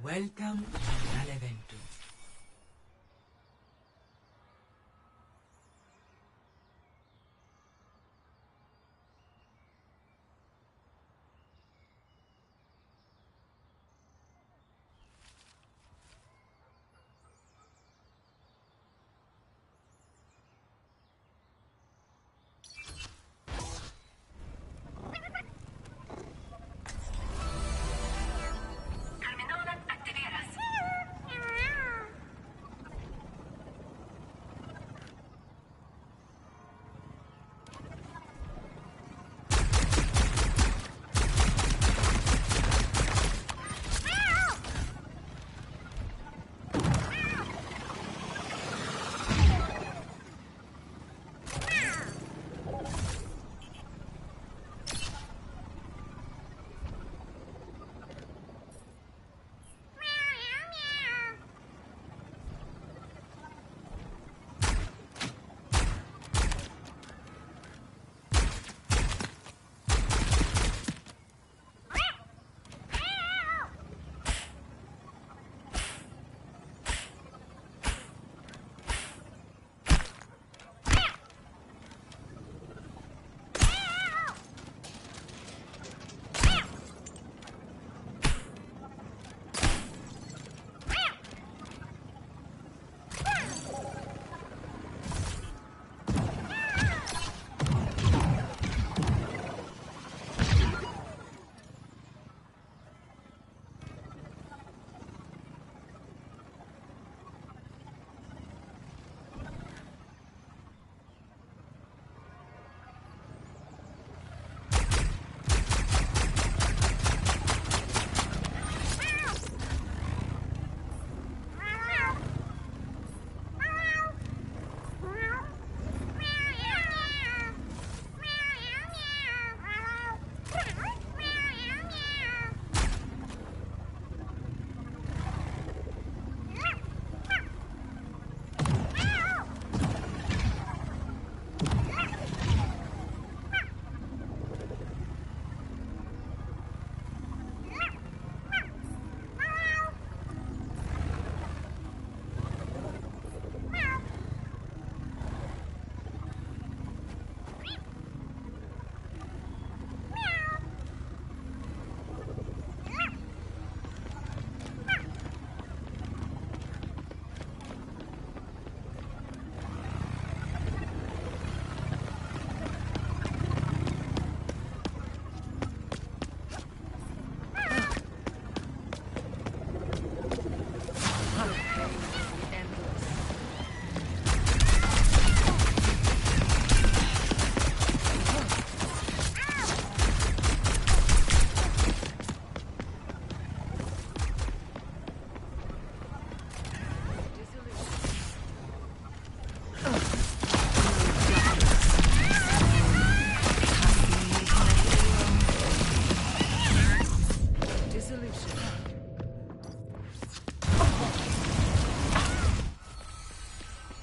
Welcome al evento.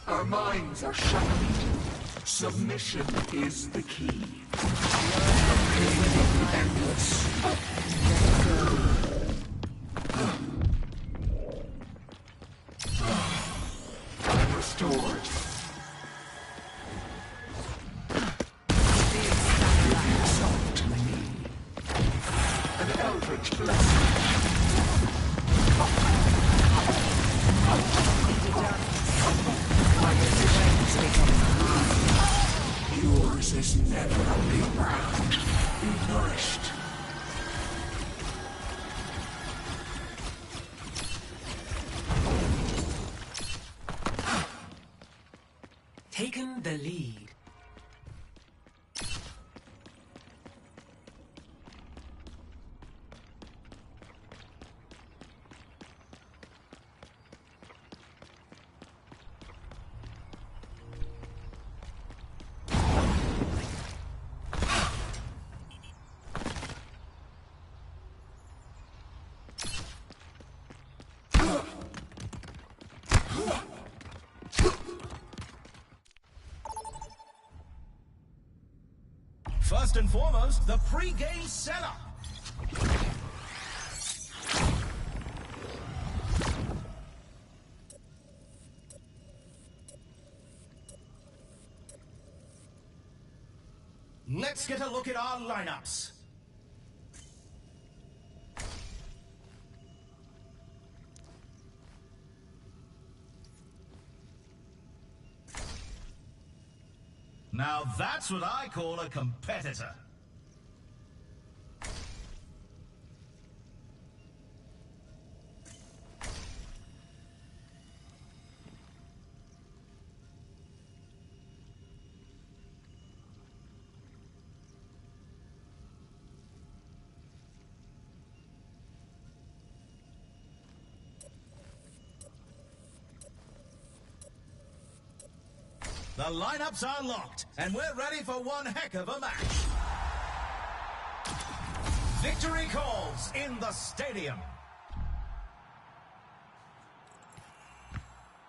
Our minds are shackled. Submission is the key. Endless. I'm restored. Soft to me. An eldritch blessing. Yours is never only round. Be nourished. Taken the lead. First and foremost, the pre-game setup. Let's get a look at our lineups. Now that's what I call a competitor. The lineups are locked, and we're ready for one heck of a match. Victory calls in the stadium.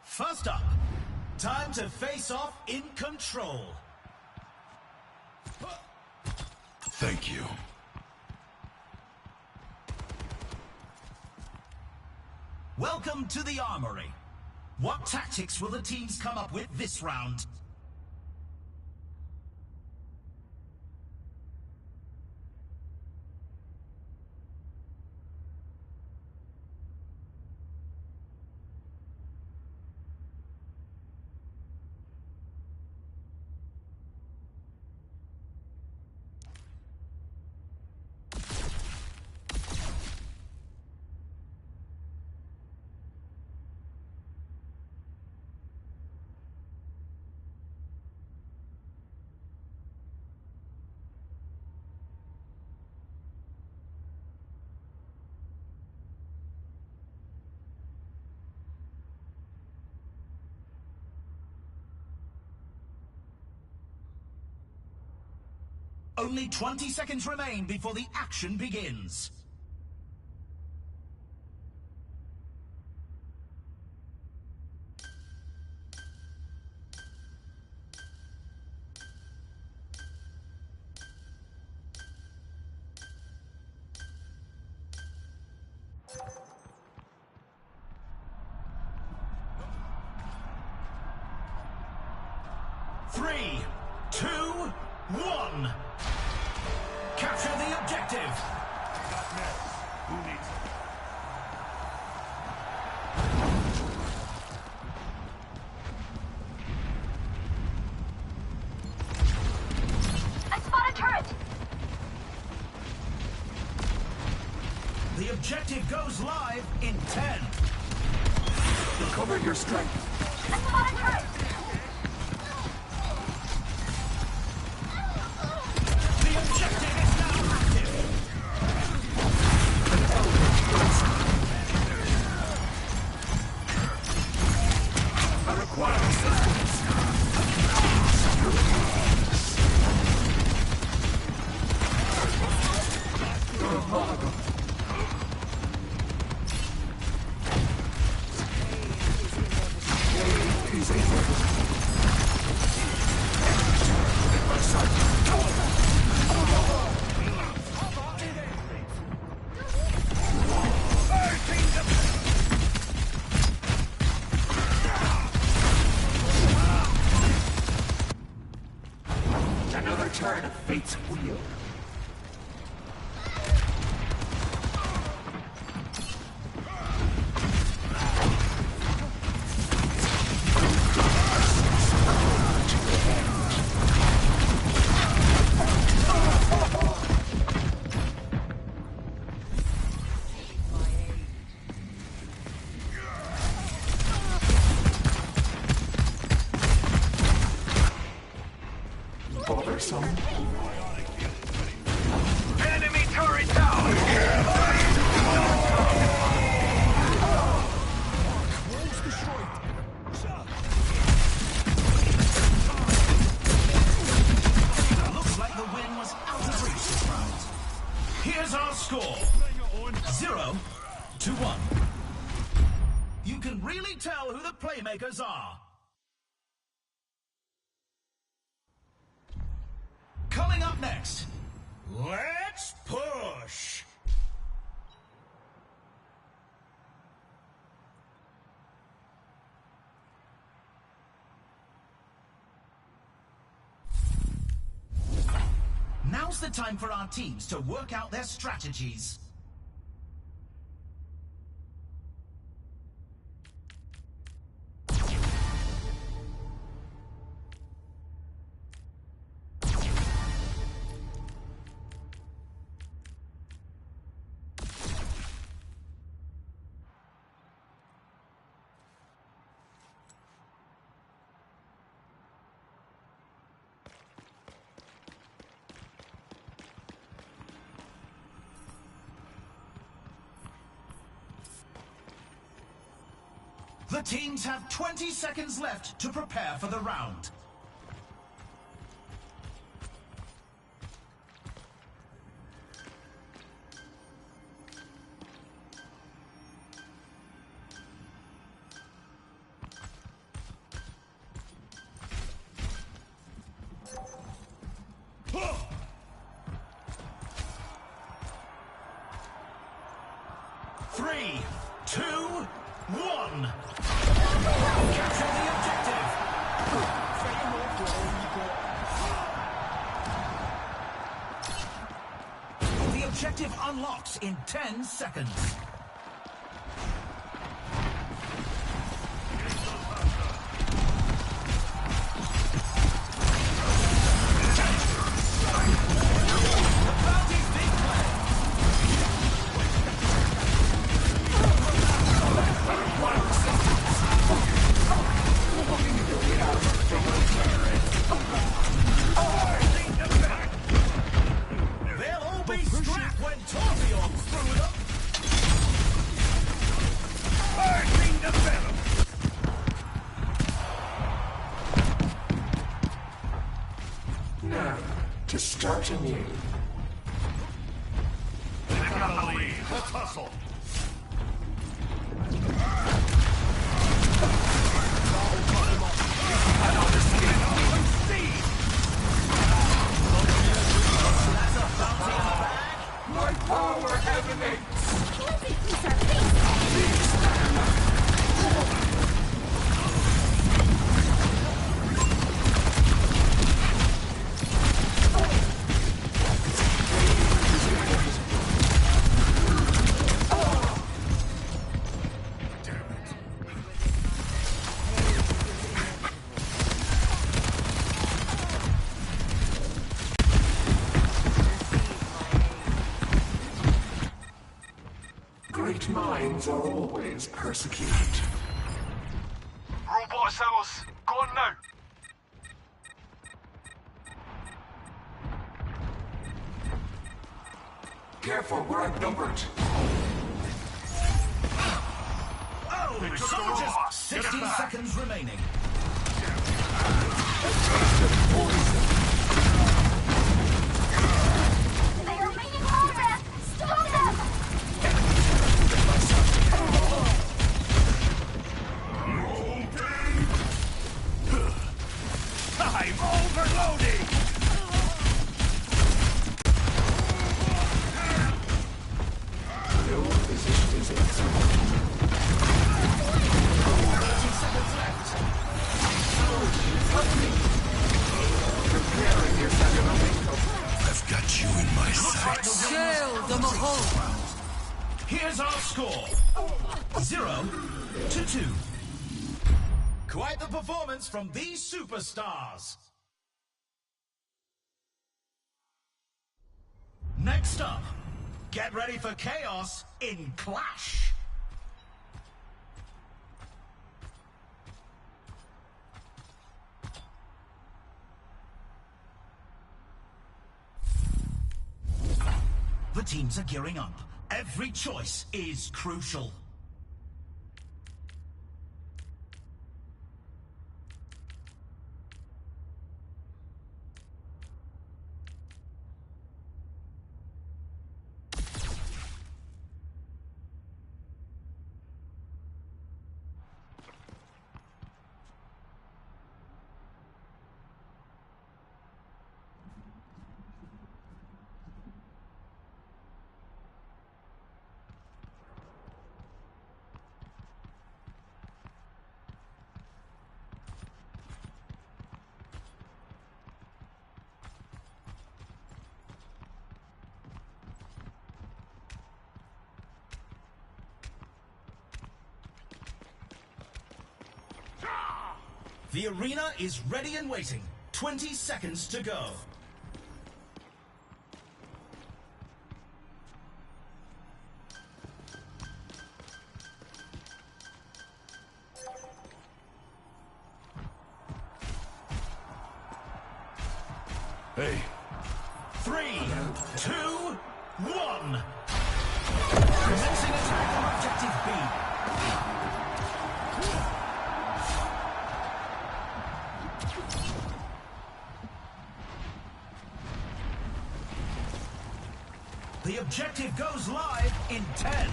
First up, time to face off in control. Thank you. Welcome to the Armory. What tactics will the teams come up with this round? Only 20 seconds remain before the action begins. Three, two, one. Capture the objective. Who needs it? I spot a turret! The objective goes live in 10. Recover your strength. I spot a turret! The objective is now active. I require assistance. Another turn of fate's wheel. Bothersome. Enemy turret down. Looks like the win was out of reach this round. Here's our score. 0-1. You can really tell who the playmakers are. Coming up next, let's push! Now's the time for our teams to work out their strategies. The teams have 20 seconds left to prepare for the round. Three, two, one. Capture the objective. The objective unlocks in 10 seconds. Now, to start anew. They gotta leave. Let's hustle. My power emanates! Great minds are always persecuted. Robot cells, gone now. Careful, we're outnumbered. Oh, soldiers! 60 seconds remaining. They are making progress! Stop them! I'm overloading. Your position is excellent. 30 seconds left. Preparing yourself. I've got you in my sights. Kill the Mahal. Here's our score. 0-2. Quite the performance from these superstars. Next up, get ready for chaos in Clash. The teams are gearing up. Every choice is crucial. The arena is ready and waiting. 20 seconds to go. Hey, 3, 2, 1. Commencing attack on objective B. The objective goes live in 10.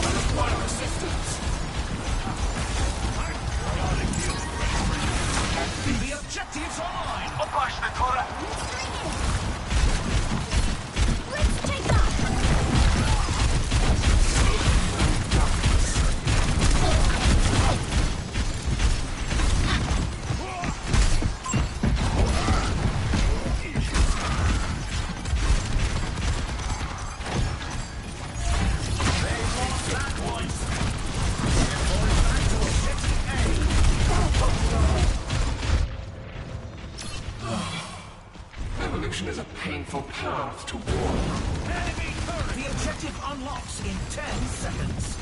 Require assistance. The objective's online. Opaść na torę! Let's take off! Evolution is a painful path to war. The objective unlocks in 10 seconds.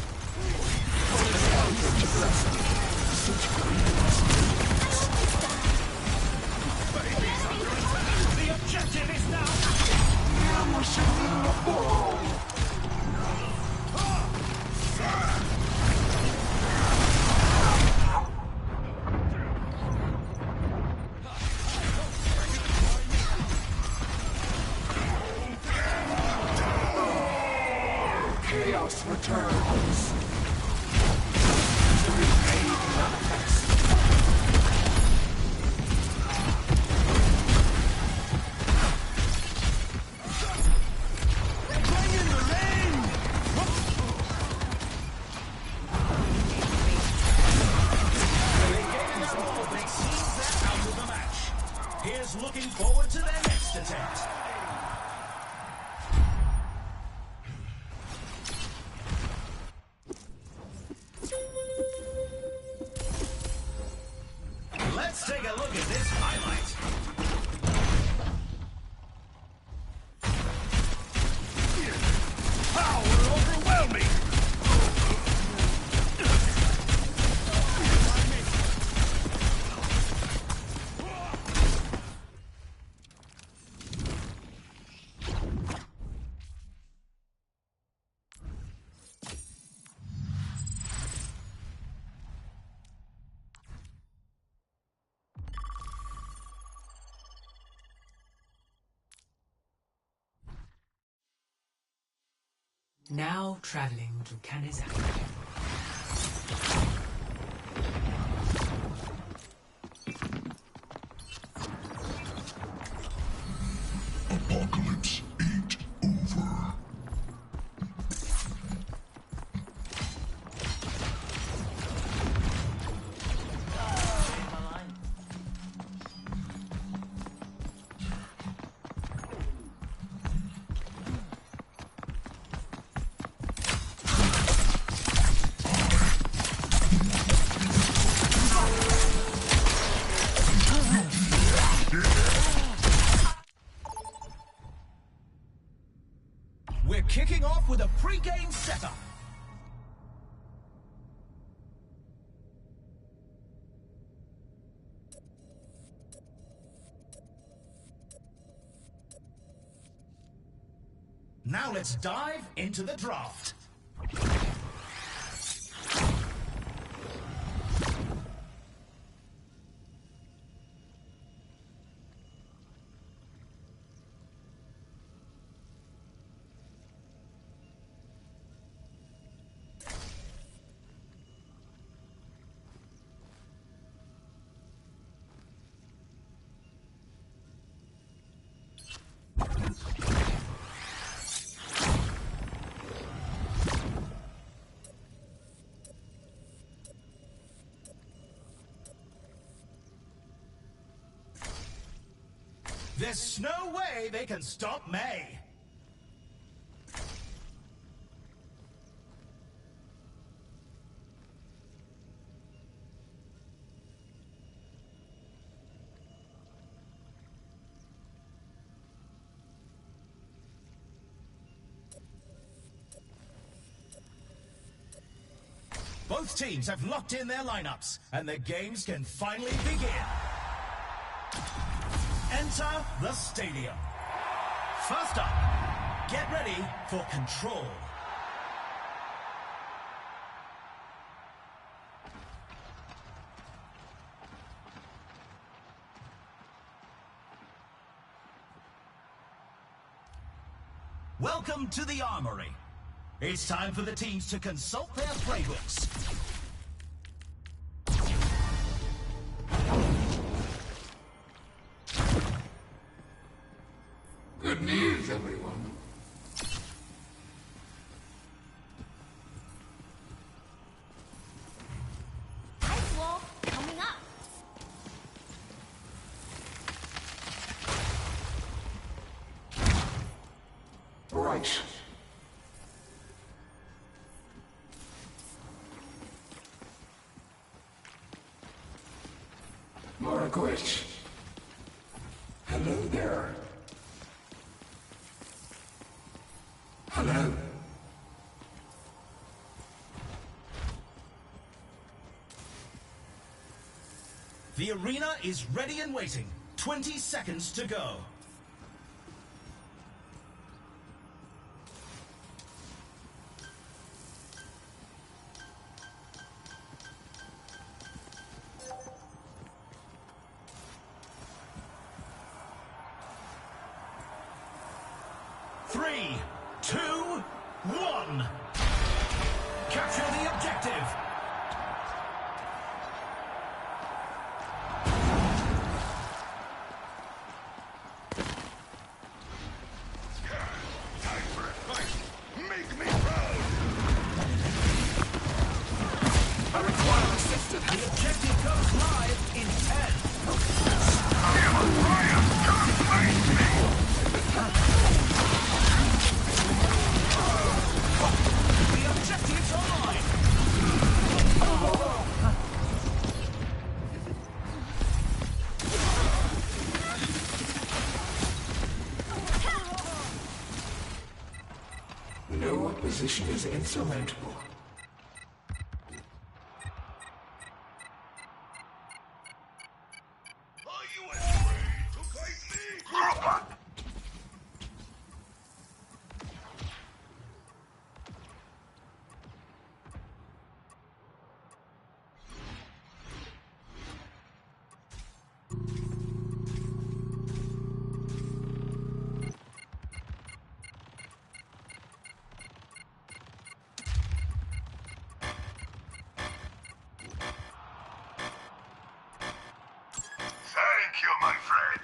The objective is now Chaos returns. Pain manifests. out of the match. Here's looking forward to their next attempt. Let's take a look at this highlight. Power overwhelming! Now traveling to Kanizaki. Apocalypse ain't over. We're kicking off with a pre-game setup. Now let's dive into the draft. There's no way they can stop May. Both teams have locked in their lineups, and the games can finally begin. Enter the stadium. First up, get ready for control. Welcome to the Armory. It's time for the teams to consult their playbooks. Good news, everyone. Ice wall coming up. Right. Margaret. Hello there. Hello. The arena is ready and waiting. 20 seconds to go. Three, two, one. Capture the objective. Time for a fight. Make me proud. I require assistance. The objective goes live in 10. Give a fire. Come fight me. The objective's online. No opposition is insurmountable. Are you afraid to fight me? Group up. Thank you, my friend.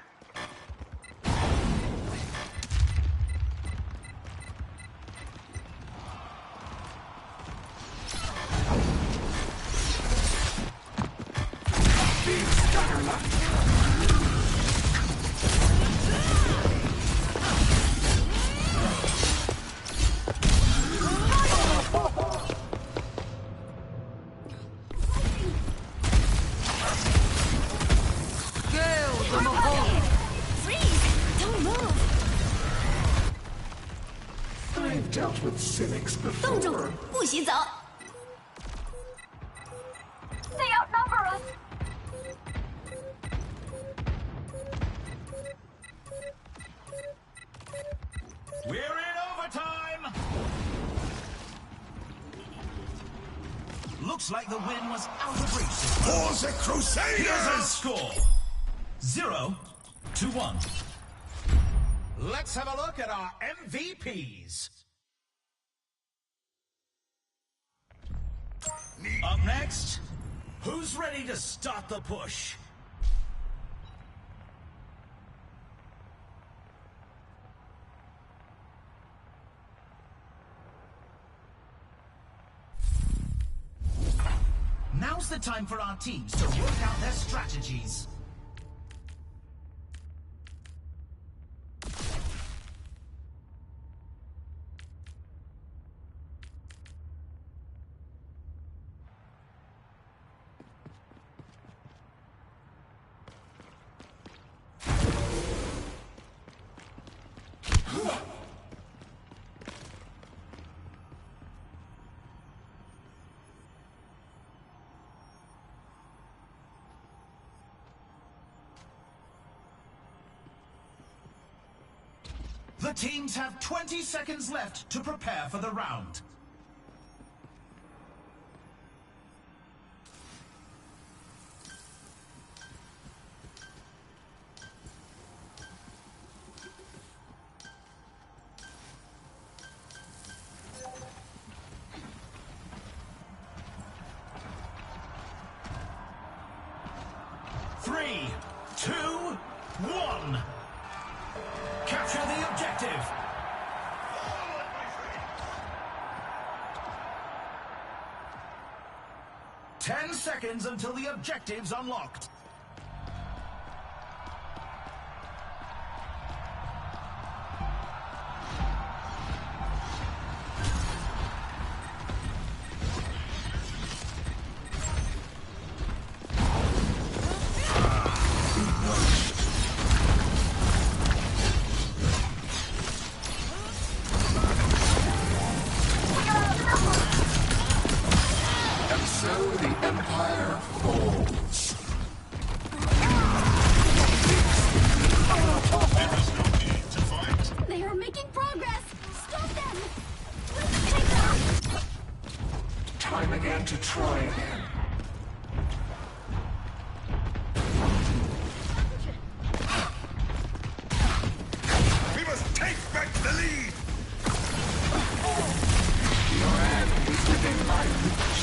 Freeze! Don't move! I've dealt with cynics 冻住 before. 不许走 They outnumber us! We're in overtime. Looks like the win was out of reach. For the Crusaders! Here's our score. 0-1. Let's have a look at our MVPs. Up next, who's ready to start the push? Now's the time for our teams to work out their strategies. The teams have 20 seconds left to prepare for the round. Three, two, one. Capture the objective. 10 seconds until the objective's unlocked. They are making progress! Stop them! Let's take them! Time again to try again. We must take back the lead! Your end is within my reach.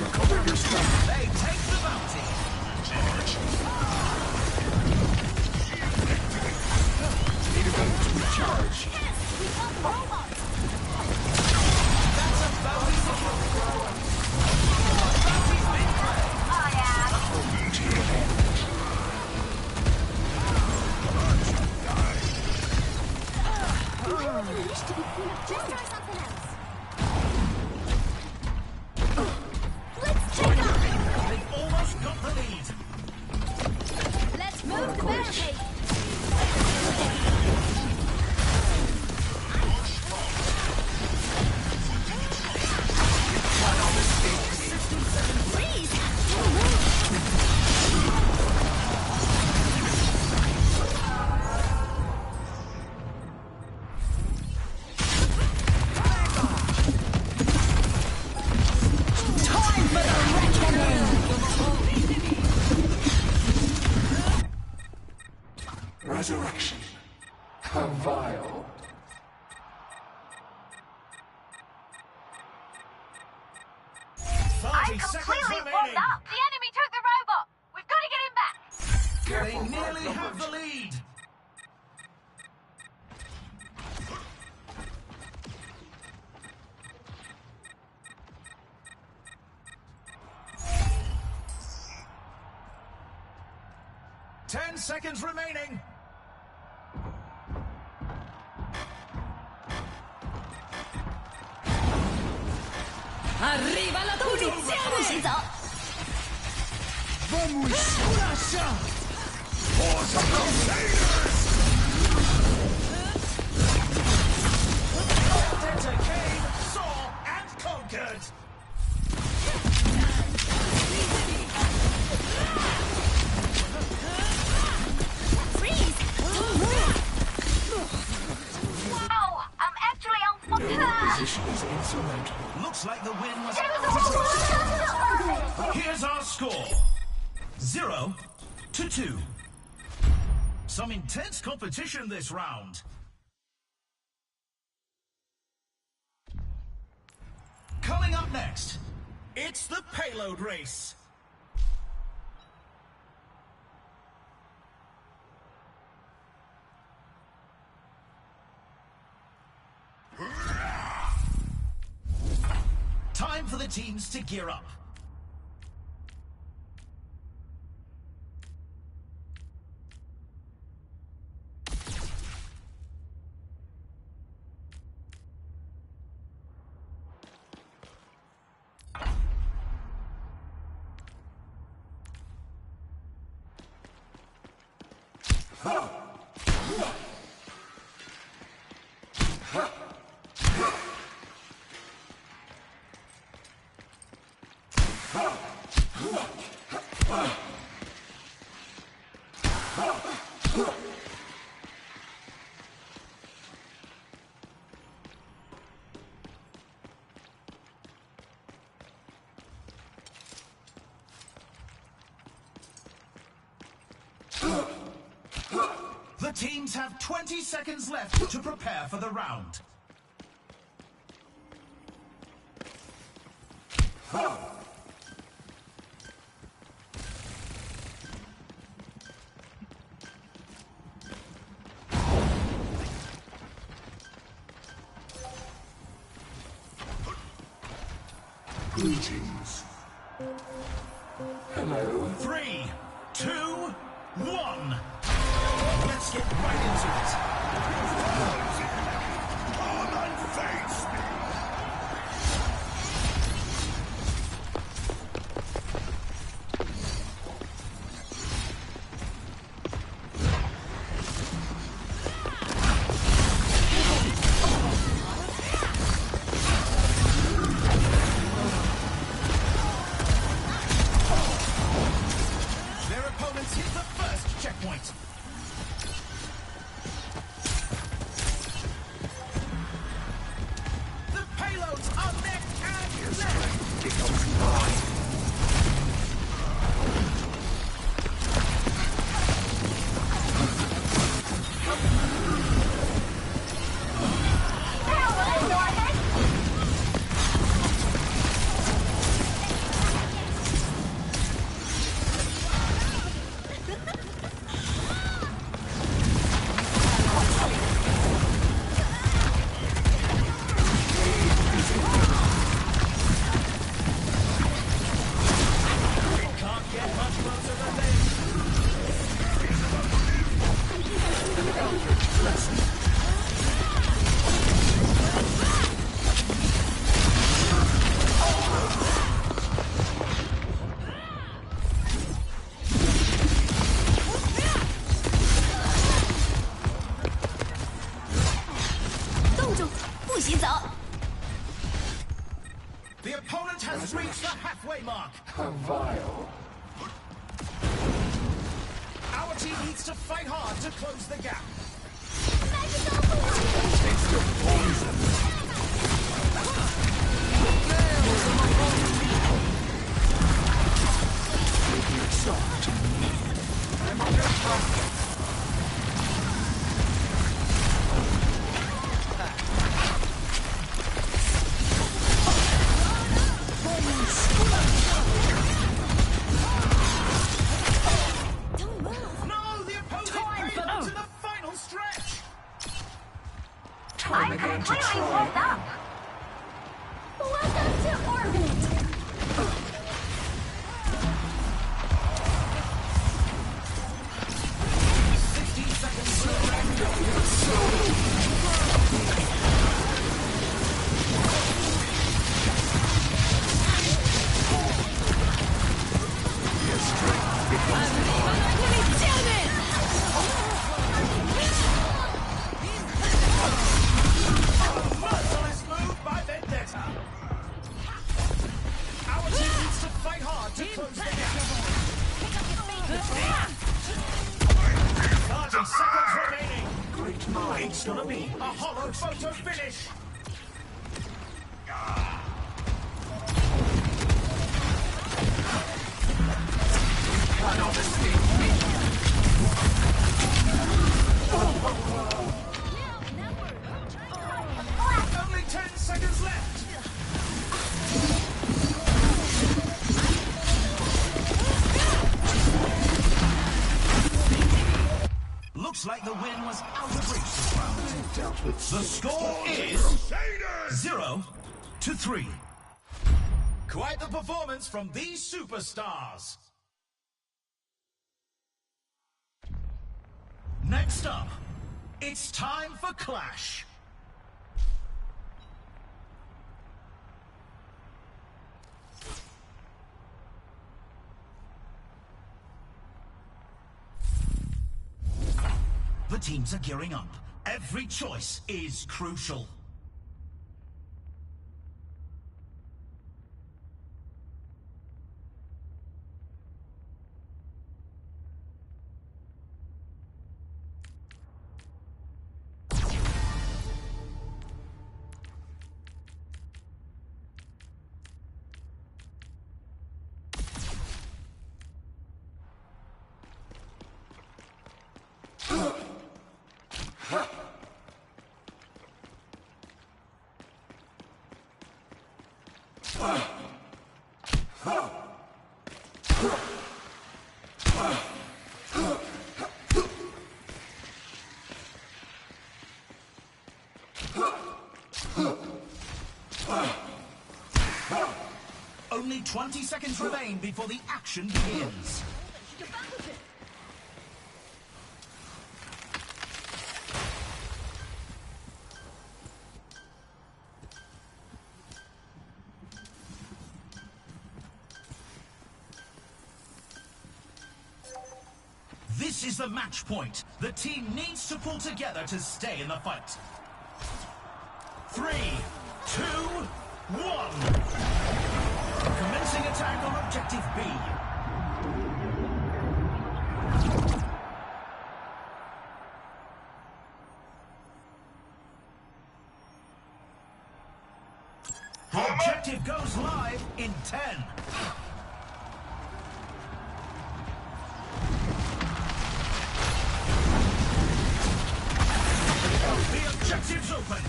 Recover your strength. They take the bounty. Need a gun to recharge. Yes! We got robots! That's a bounty signal. Bounty's been claimed. Oh yeah! To your end. I really wish to be clean up. Just try something else. Let's take off! They've almost got the lead. Let's move the barricade! Freeze! Don't move! Time for the reckoning! Resurrection. How vile. I'm completely warmed up. The enemy took the robot! We've got to get him back! They Careful, nearly Mark have the Roberts. lead. Ten seconds remaining. Arriva la punizione! Force of Crusaders! Vendetta came, saw, and conquered. Freeze! Don't move! Wow! I'm actually on fire! Position is insurmountable. Looks like the win was. It was a Here's our score: 0-2. Some intense competition this round. Coming up next, it's the payload race. Time for the teams to gear up. The teams have 20 seconds left to prepare for the round. Greetings. Hello. 3, 2, 1. Let's get right into it. Come and face me! Their opponents hit the first checkpoint. The payloads are neck and neck. Can't get much closer than this. The opponent has reached the halfway mark. How vile. Our team needs to fight hard to close the gap. Taste of poison. Make it soft to me. I'm under fire. No, the opponent failed to the final stretch. Time again to try. Welcome to orbit! 60 seconds left. Merciless move by Vendetta. Our team needs to fight hard to close the gap. 30 seconds remaining. Great mind. It's gonna be a hollow photo finish. Cannot escape me. Only 10 seconds left. Looks like the win was out of reach this round. Dealt with The score is Crusaders! 0-3. Quite the performance from these superstars. Next up, it's time for Clash. The teams are gearing up. Every choice is crucial. Only 20 seconds remain before the action begins. This is the match point. The team needs to pull together to stay in the fight. 3, 2, 1. Commencing attack on objective B. The objective goes live in 10. The objective's open.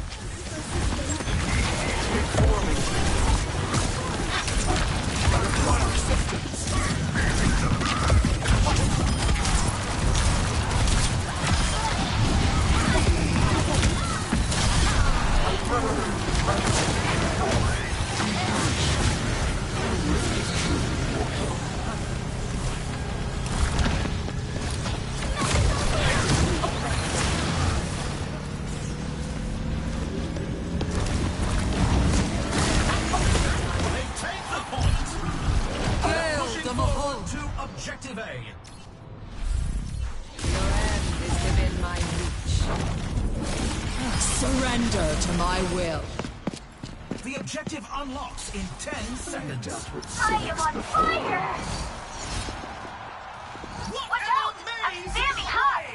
Objective A. Your end is within my reach. Surrender to my will. The objective unlocks in 10 seconds. I am on fire! Watch out! I'm standing high!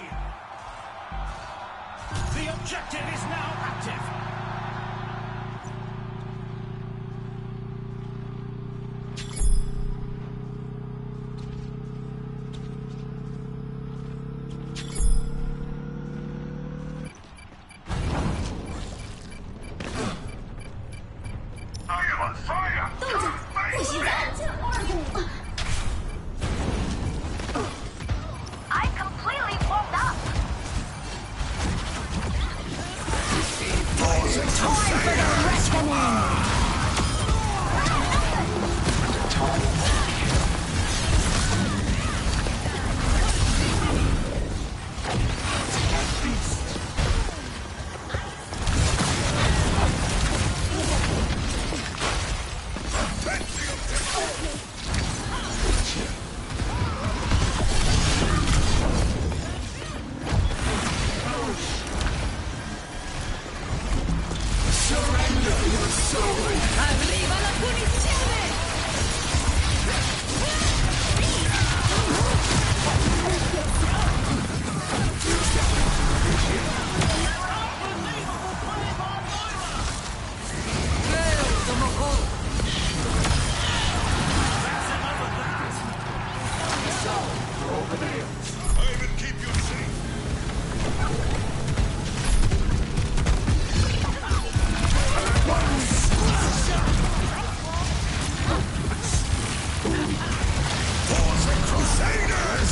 The objective is now active. I'm completely warmed up! Time for the reckoning! Arriva la punizione! I will keep you safe. Crusaders!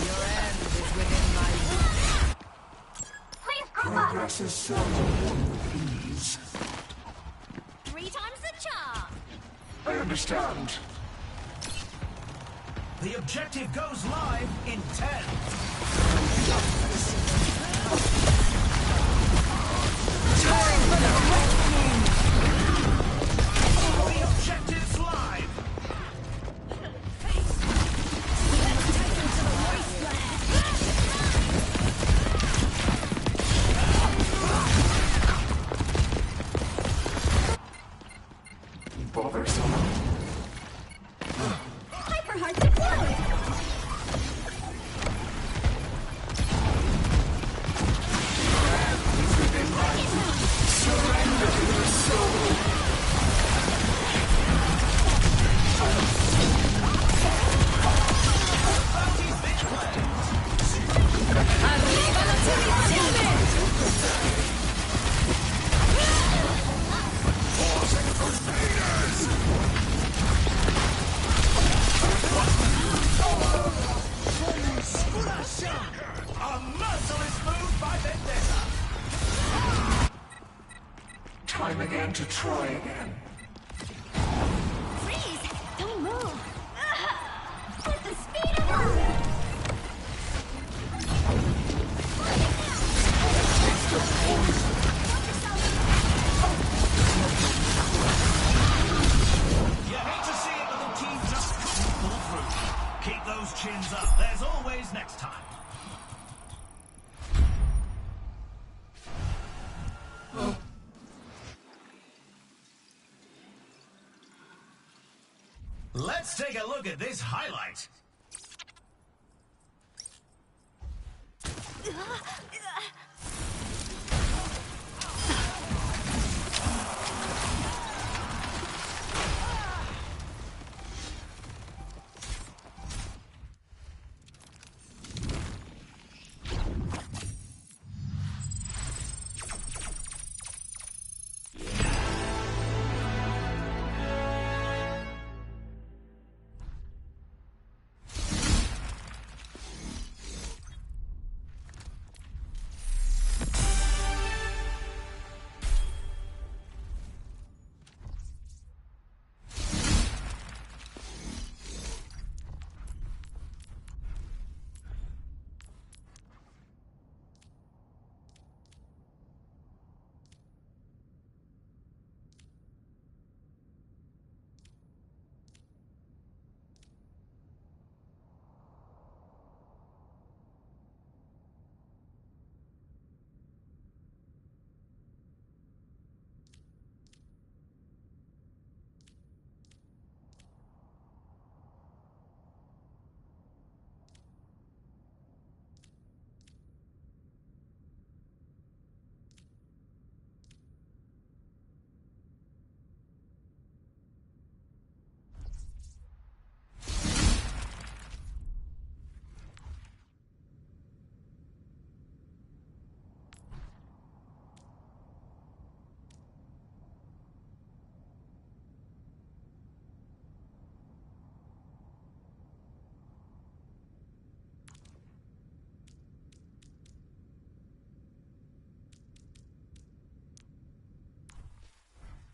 Your end is within my reach. Please group up! Progress is seldom won with ease. 3 times the charm! I understand. The objective goes live in 10. Time for the reckoning! The objective's live. Bothersome. Hyper hard deployed! Surrender your soul. try again. Freeze! Don't move! With the speed of light! You hate to see it, but the team just couldn't pull through. Keep those chins up. There's always next time. Let's take a look at this highlight.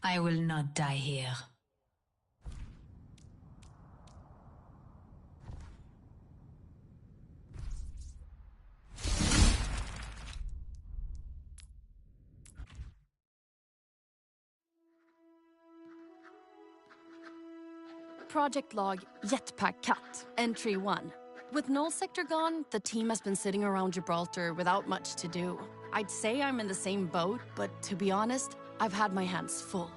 I will not die here. Project log Jetpack Cut, Entry 1. With Null Sector gone, the team has been sitting around Gibraltar without much to do. I'd say I'm in the same boat, but to be honest, I've had my hands full.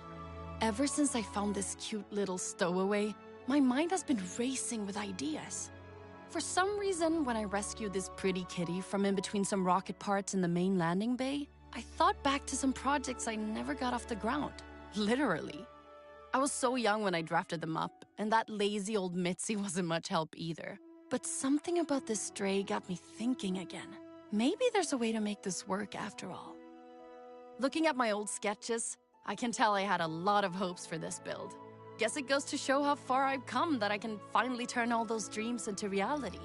Ever since I found this cute little stowaway, my mind has been racing with ideas. For some reason, when I rescued this pretty kitty from in between some rocket parts in the main landing bay, I thought back to some projects I never got off the ground. Literally. I was so young when I drafted them up, and that lazy old Mitzi wasn't much help either. But something about this stray got me thinking again. Maybe there's a way to make this work after all. Looking at my old sketches, I can tell I had a lot of hopes for this build. Guess it goes to show how far I've come that I can finally turn all those dreams into reality.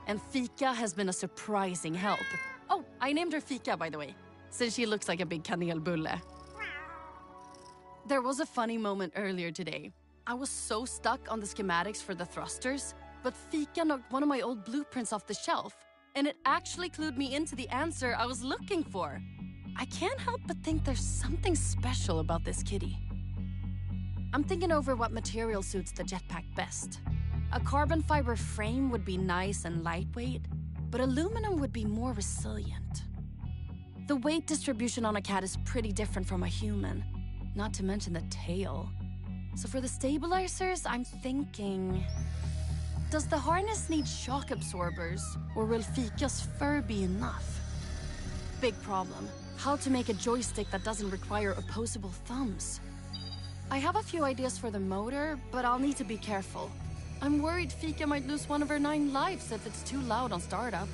And Fika has been a surprising help. Oh, I named her Fika, by the way, since she looks like a big kanelbulle. There was a funny moment earlier today. I was so stuck on the schematics for the thrusters, but Fika knocked one of my old blueprints off the shelf, and it actually clued me into the answer I was looking for. I can't help but think there's something special about this kitty. I'm thinking over what material suits the jetpack best. A carbon fiber frame would be nice and lightweight, but aluminum would be more resilient. The weight distribution on a cat is pretty different from a human, not to mention the tail. So for the stabilizers, I'm thinking... Does the harness need shock absorbers, or will Fika's fur be enough? Big problem. How to make a joystick that doesn't require opposable thumbs. I have a few ideas for the motor, but I'll need to be careful. I'm worried Fika might lose one of her 9 lives if it's too loud on startup.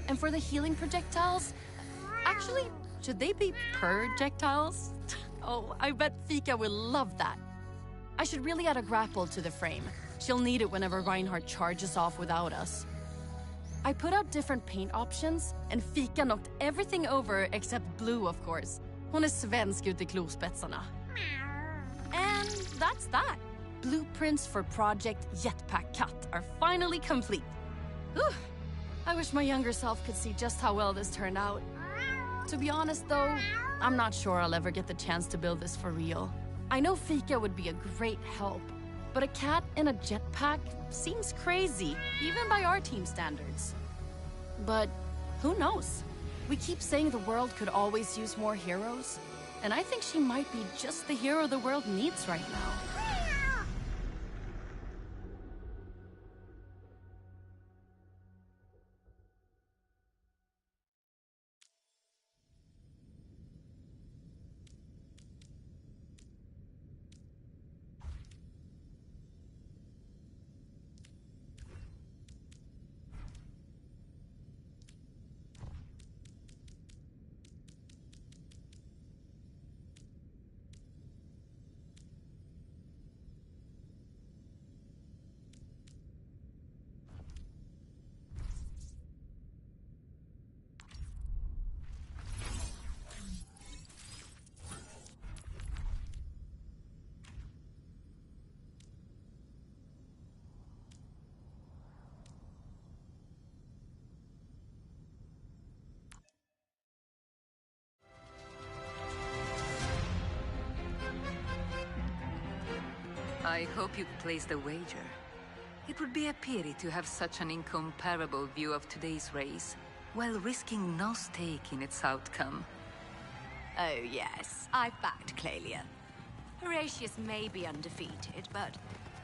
And for the healing projectiles... Actually, should they be projectiles? Oh, I bet Fika will love that. I should really add a grapple to the frame. She'll need it whenever Reinhardt charges off without us. I put out different paint options, and Fika knocked everything over except blue, of course. Hon är svensk ut i klospetsarna. And that's that. Blueprints for Project Jetpack Cut are finally complete. Whew. I wish my younger self could see just how well this turned out. To be honest though, I'm not sure I'll ever get the chance to build this for real. I know Fika would be a great help, but a cat in a jetpack seems crazy, even by our team standards. But who knows? We keep saying the world could always use more heroes, and I think she might be just the hero the world needs right now. I hope you placed a wager. It would be a pity to have such an incomparable view of today's race, while risking no stake in its outcome. Oh yes, I've backed Clelia. Horatius may be undefeated, but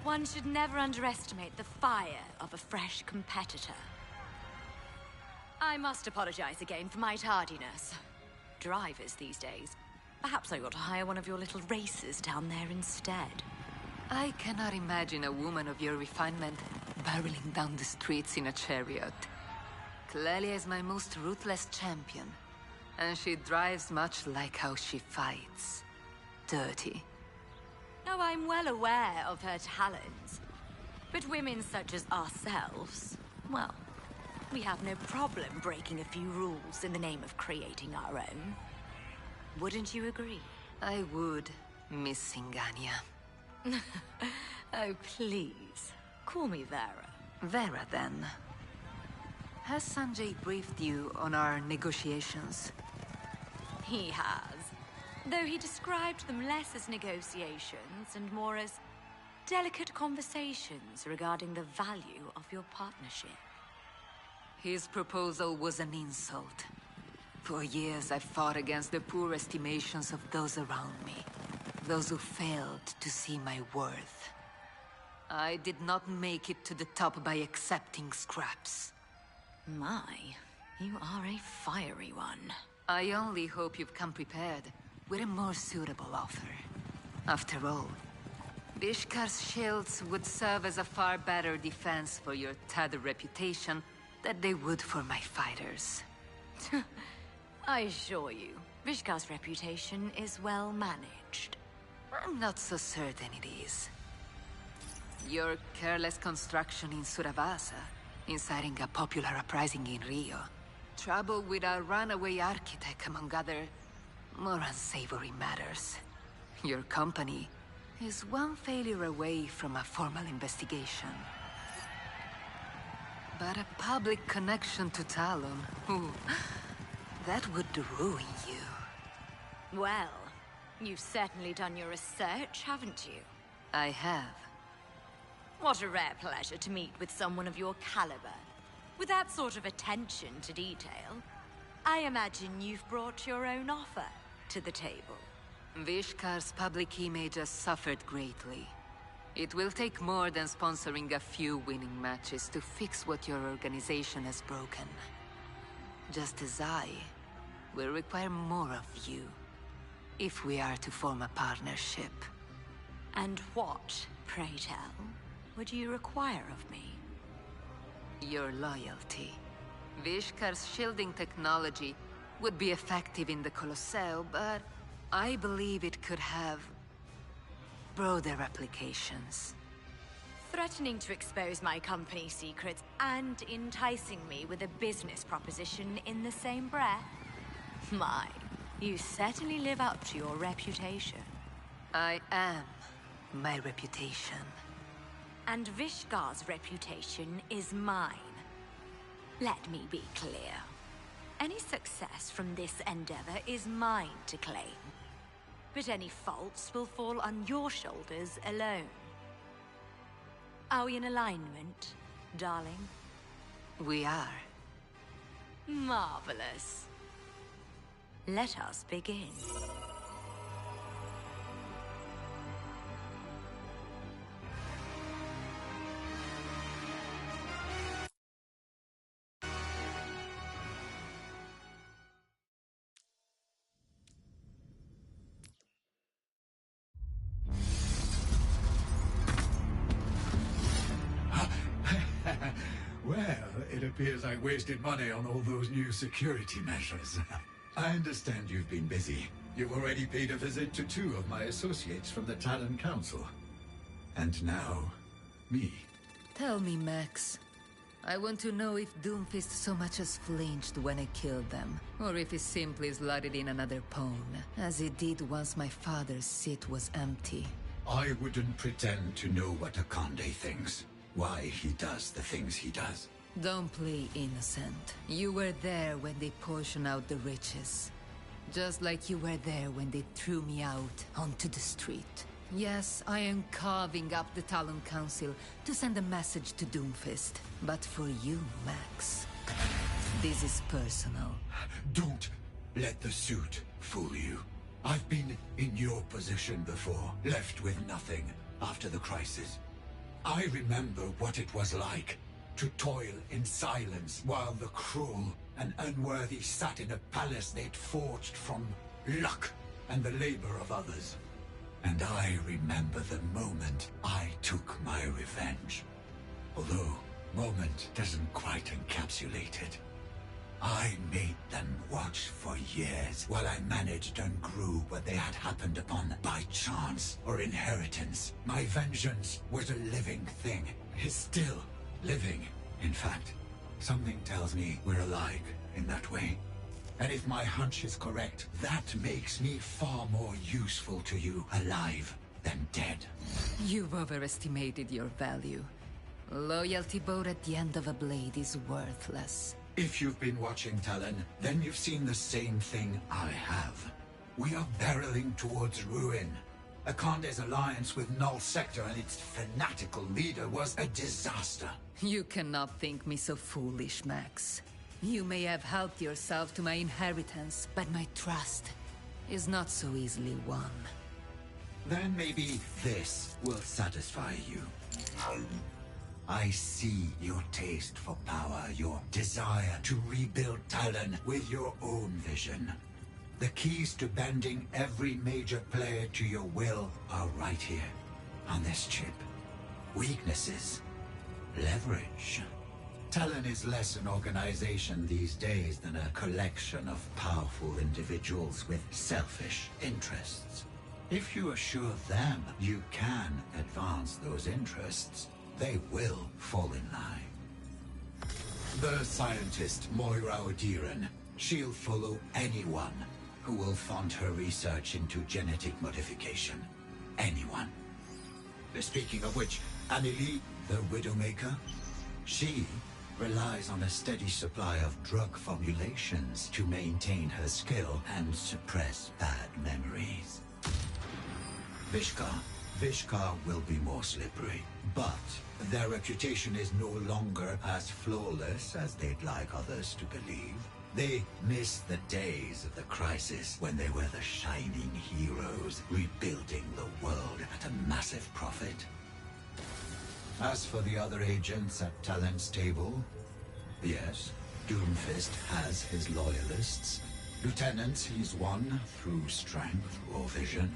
one should never underestimate the fire of a fresh competitor. I must apologize again for my tardiness. Drivers these days. Perhaps I ought to hire one of your little racers down there instead. I cannot imagine a woman of your refinement barreling down the streets in a chariot. Clelia is my most ruthless champion, and she drives much like how she fights. Dirty. Oh, I'm well aware of her talents. But women such as ourselves, well, we have no problem breaking a few rules in the name of creating our own. Wouldn't you agree? I would, Miss Singania. Oh, please. Call me Vera. Vera, then. Has Sanjay briefed you on our negotiations? He has. Though he described them less as negotiations and more as delicate conversations regarding the value of your partnership. His proposal was an insult. For years I've fought against the poor estimations of those around me. Those who failed to see my worth. I did not make it to the top by accepting scraps. My, you are a fiery one. I only hope you've come prepared with a more suitable offer. After all, Vishkar's shields would serve as a far better defense for your tattered reputation than they would for my fighters. I assure you, Vishkar's reputation is well managed. I'm not so certain it is. Your careless construction in Suravasa, inciting a popular uprising in Rio, trouble with a runaway architect, among other more unsavory matters. Your company is one failure away from a formal investigation. But a public connection to Talon, ooh, that would ruin you. Well, you've certainly done your research, haven't you? I have. What a rare pleasure to meet with someone of your caliber. With that sort of attention to detail, I imagine you've brought your own offer to the table. Vishkar's public image has suffered greatly. It will take more than sponsoring a few winning matches to fix what your organization has broken. Just as I will require more of you, if we are to form a partnership. And what, pray tell, would you require of me? Your loyalty. Vishkar's shielding technology would be effective in the Colosseo, but I believe it could have broader applications. Threatening to expose my company's secrets and enticing me with a business proposition in the same breath? My, You certainly live up to your reputation. I am my reputation. And Vishgar's reputation is mine. Let me be clear. Any success from this endeavor is mine to claim. But any faults will fall on your shoulders alone. Are we in alignment, darling? We are. Marvelous. Let us begin. Well, it appears I wasted money on all those new security measures. I understand you've been busy. You've already paid a visit to 2 of my associates from the Talon Council. And now, me. Tell me, Max. I want to know if Doomfist so much as flinched when I killed them, or if he simply slotted in another pawn, as he did once my father's seat was empty. I wouldn't pretend to know what Akande thinks. Why he does the things he does. Don't play innocent. You were there when they portioned out the riches. Just like you were there when they threw me out onto the street. Yes, I am carving up the Talon Council to send a message to Doomfist. But for you, Max, this is personal. Don't let the suit fool you. I've been in your position before, left with nothing after the crisis. I remember what it was like to toil in silence while the cruel and unworthy sat in a palace they'd forged from luck and the labor of others. And I remember the moment I took my revenge. Although, moment doesn't quite encapsulate it. I made them watch for years while I managed and grew what they had happened upon by chance or inheritance. My vengeance was a living thing. Is still living. In fact, something tells me we're alike in that way. And if my hunch is correct, that makes me far more useful to you alive than dead. You've overestimated your value. Loyalty boat at the end of a blade is worthless. If you've been watching Talon, then you've seen the same thing I have. We are barreling towards ruin. Akande's alliance with Null Sector and its fanatical leader was a disaster. You cannot think me so foolish, Max. You may have helped yourself to my inheritance, but my trust is not so easily won. Then maybe this will satisfy you. I see your taste for power, your desire to rebuild Talon with your own vision. The keys to bending every major player to your will are right here, on this chip. Weaknesses, leverage. Talon is less an organization these days than a collection of powerful individuals with selfish interests. If you assure them you can advance those interests, they will fall in line. The scientist Moira Odiran, she'll follow anyone who will fund her research into genetic modification. Anyone. Speaking of which, Amelie, the Widowmaker, she relies on a steady supply of drug formulations to maintain her skill and suppress bad memories. Vishkar will be more slippery, but their reputation is no longer as flawless as they'd like others to believe. They miss the days of the crisis when they were the shining heroes, rebuilding the world at a massive profit. As for the other agents at Talon's table, yes, Doomfist has his loyalists. Lieutenants he's won through strength or vision.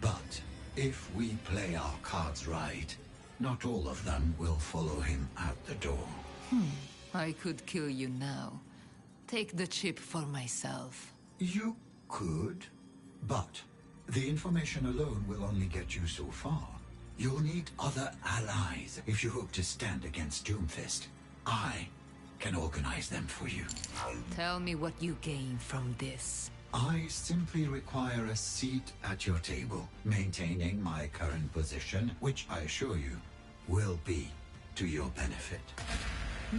But if we play our cards right, not all of them will follow him out the door. I could kill you now. Take the chip for myself. You could, but the information alone will only get you so far. You'll need other allies if you hope to stand against Doomfist. I can organize them for you. Tell me what you gain from this. I simply require a seat at your table, maintaining my current position, which I assure you will be to your benefit.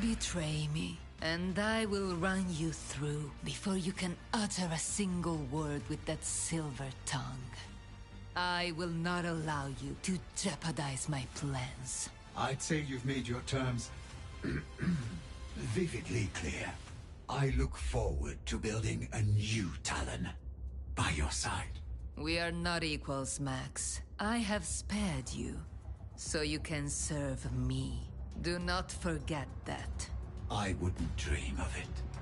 Betray me, and I will run you through before you can utter a single word with that silver tongue. I will not allow you to jeopardize my plans. I'd say you've made your terms vividly clear. I look forward to building a new Talon by your side. We are not equals, Max. I have spared you, so you can serve me. Do not forget that. I wouldn't dream of it.